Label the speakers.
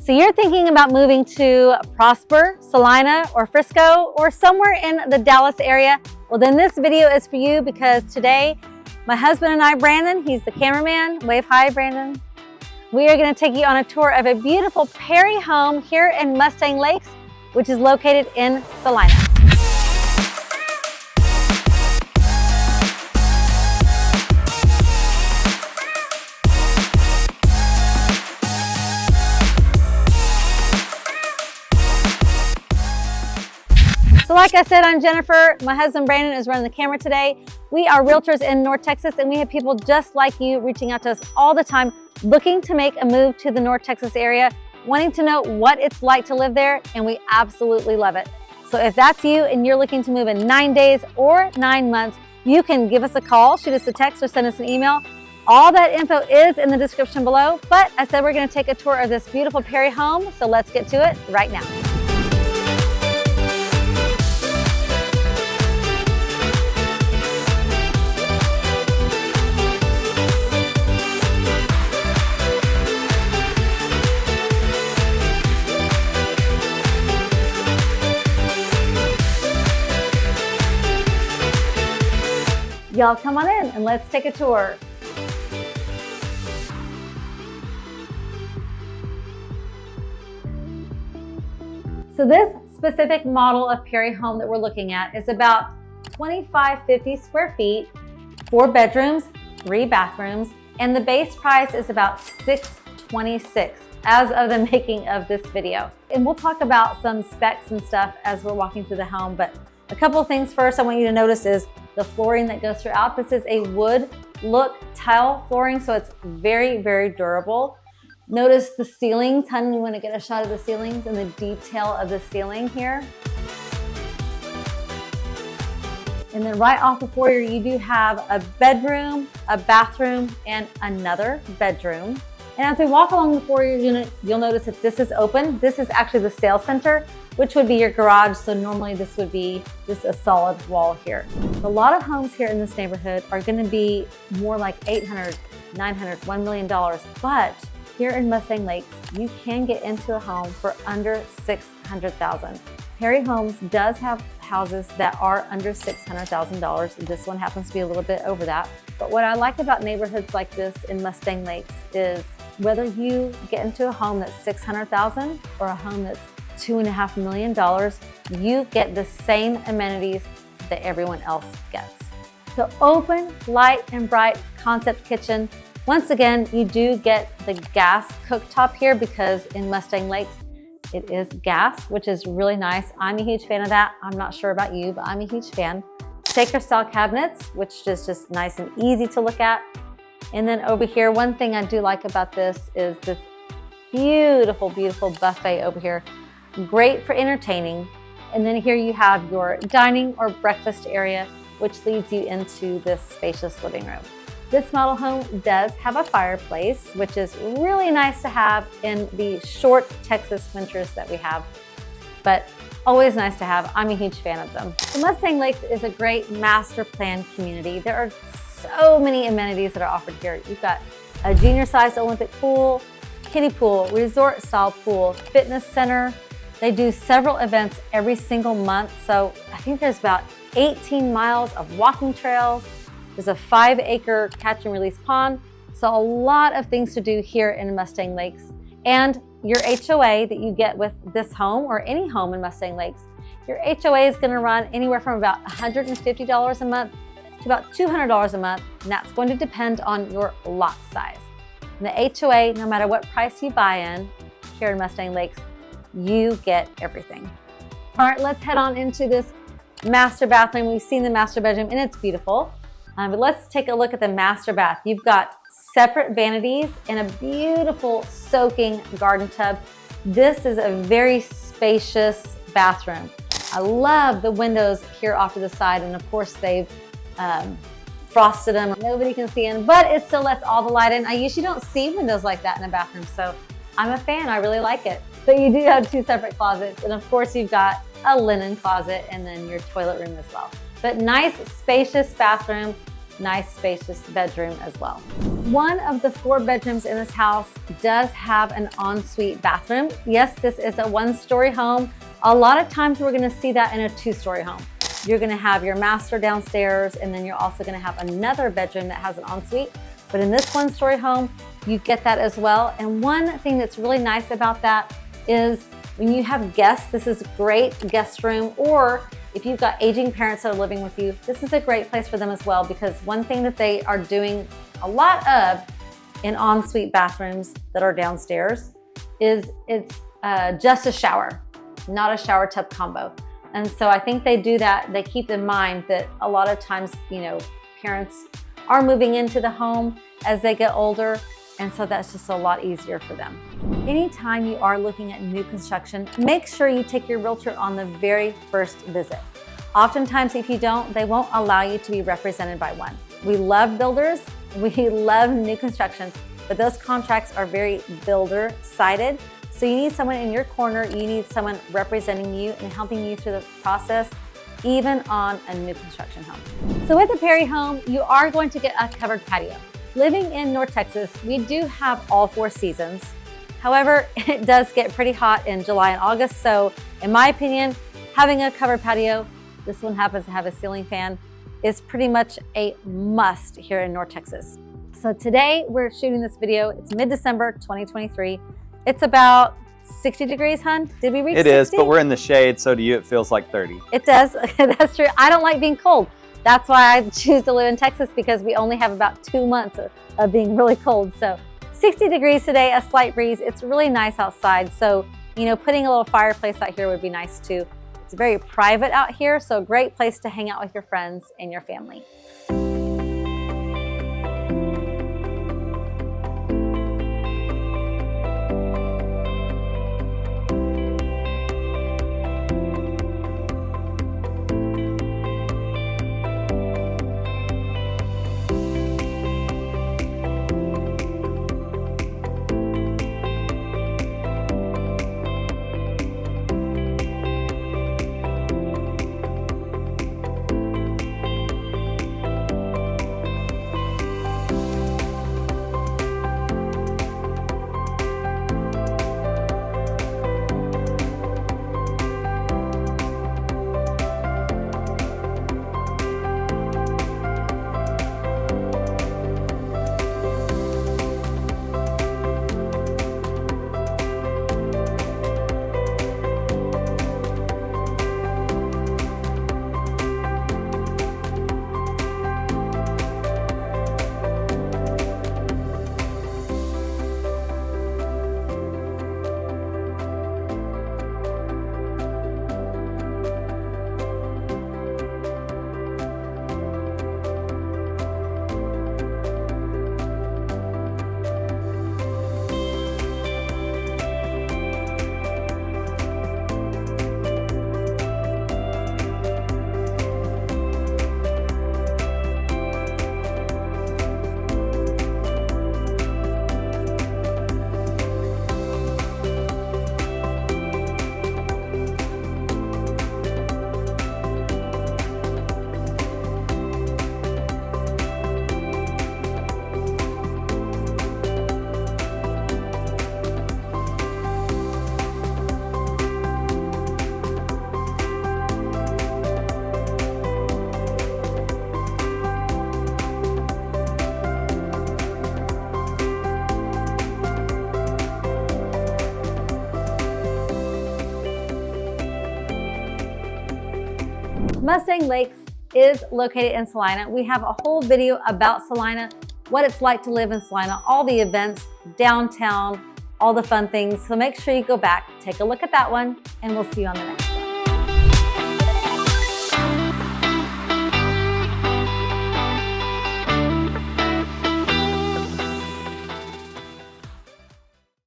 Speaker 1: So you're thinking about moving to Prosper, Celina, or Frisco, or somewhere in the Dallas area? Well, then this video is for you because today, my husband and I, Brandon, he's the cameraman. Wave hi, Brandon. We are going to take you on a tour of a beautiful Perry home here in Mustang Lakes, which is located in Celina. So like I said, I'm Jennifer. My husband Brandon is running the camera today. We are realtors in North Texas, and we have people just like you reaching out to us all the time, looking to make a move to the North Texas area, wanting to know what it's like to live there, and we absolutely love it. So if that's you and you're looking to move in 9 days or 9 months, you can give us a call, shoot us a text, or send us an email. All that info is in the description below, but I said we're gonna take a tour of this beautiful Perry home, so let's get to it right now. Y'all come on in and let's take a tour. So this specific model of Perry home that we're looking at is about 2,550 square feet, 4 bedrooms, 3 bathrooms, and the base price is about $626 as of the making of this video. And we'll talk about some specs and stuff as we're walking through the home, but a couple of things first I want you to notice is the flooring that goes throughout. This is a wood look tile flooring, so it's very, very durable. Notice the ceilings, honey, you want to get a shot of the ceilings and the detail of the ceiling here. And then right off the foyer, you do have a bedroom, a bathroom, and another bedroom. And as we walk along the foyer unit, you'll notice that this is open. This is actually the sales center, which would be your garage. So normally this would be just a solid wall here. A lot of homes here in this neighborhood are gonna be more like $800, $900, $1 million. But here in Mustang Lakes, you can get into a home for under $600,000. Perry Homes does have houses that are under $600,000. This one happens to be a little bit over that. But what I like about neighborhoods like this in Mustang Lakes is whether you get into a home that's $600,000 or a home that's $2.5 million, you get the same amenities that everyone else gets. So open, light, and bright concept kitchen. Once again, you do get the gas cooktop here because in Mustang Lakes, it is gas, which is really nice. I'm a huge fan of that. I'm not sure about you, but I'm a huge fan. Shaker style cabinets, which is just nice and easy to look at. And then over here, one thing I do like about this is this beautiful, beautiful buffet over here. Great for entertaining. And then here you have your dining or breakfast area, which leads you into this spacious living room. This model home does have a fireplace, which is really nice to have in the short Texas winters that we have, but always nice to have. I'm a huge fan of them. The Mustang Lakes is a great master plan community. There are so many amenities that are offered here. You've got a junior-sized Olympic pool, kiddie pool, resort-style pool, fitness center. They do several events every single month. So I think there's about 18 miles of walking trails. There's a 5-acre catch and release pond. So a lot of things to do here in Mustang Lakes. And your HOA that you get with this home or any home in Mustang Lakes, your HOA is gonna run anywhere from about $150 a month to about $200 a month. And that's going to depend on your lot size. And the HOA, no matter what price you buy in here in Mustang Lakes, you get everything. All right, let's head on into this master bathroom. We've seen the master bedroom and it's beautiful. But let's take a look at the master bath. You've got separate vanities and a beautiful soaking garden tub. This is a very spacious bathroom. I love the windows here off to the side, and of course they've frosted them. Nobody can see in, but it still lets all the light in. I usually don't see windows like that in a bathroom, so I'm a fan. I really like it. But you do have 2 separate closets, and of course you've got a linen closet and then your toilet room as well. But nice, spacious bathroom. nice spacious bedroom as well. One of the 4 bedrooms in this house does have an ensuite bathroom. Yes, this is a 1-story home. A lot of times we're gonna see that in a 2-story home. You're gonna have your master downstairs, and then you're also gonna have another bedroom that has an ensuite. But in this 1-story home, you get that as well. And one thing that's really nice about that is when you have guests, this is a great guest room, or if you've got aging parents that are living with you, this is a great place for them as well, because one thing that they are doing a lot of in ensuite bathrooms that are downstairs is it's just a shower, not a shower tub combo. And so I think they do that. They keep in mind that a lot of times, parents are moving into the home as they get older. And so that's just a lot easier for them. Anytime you are looking at new construction, make sure you take your realtor on the very first visit. Oftentimes, if you don't, they won't allow you to be represented by one. We love builders, we love new construction, but those contracts are very builder-sided. So you need someone in your corner, you need someone representing you and helping you through the process, even on a new construction home. So with a Perry home, you are going to get a covered patio. Living in North Texas, we do have all 4 seasons. However, it does get pretty hot in July and August. So in my opinion, having a covered patio, this one happens to have a ceiling fan, is pretty much a must here in North Texas. So today we're shooting this video. It's mid-December 2023. It's about 60 degrees, hun? Did we reach 60?
Speaker 2: It is, but we're in the shade, so to you it feels like 30.
Speaker 1: It does, that's true. I don't like being cold. That's why I choose to live in Texas, because we only have about 2 months of being really cold. So 60 degrees today, a slight breeze. It's really nice outside. So, putting a little fireplace out here would be nice too. It's very private out here, so a great place to hang out with your friends and your family. Mustang Lakes is located in Celina. We have a whole video about Celina, what it's like to live in Celina, all the events, downtown, all the fun things. So make sure you go back, take a look at that one, and we'll see you on the next one.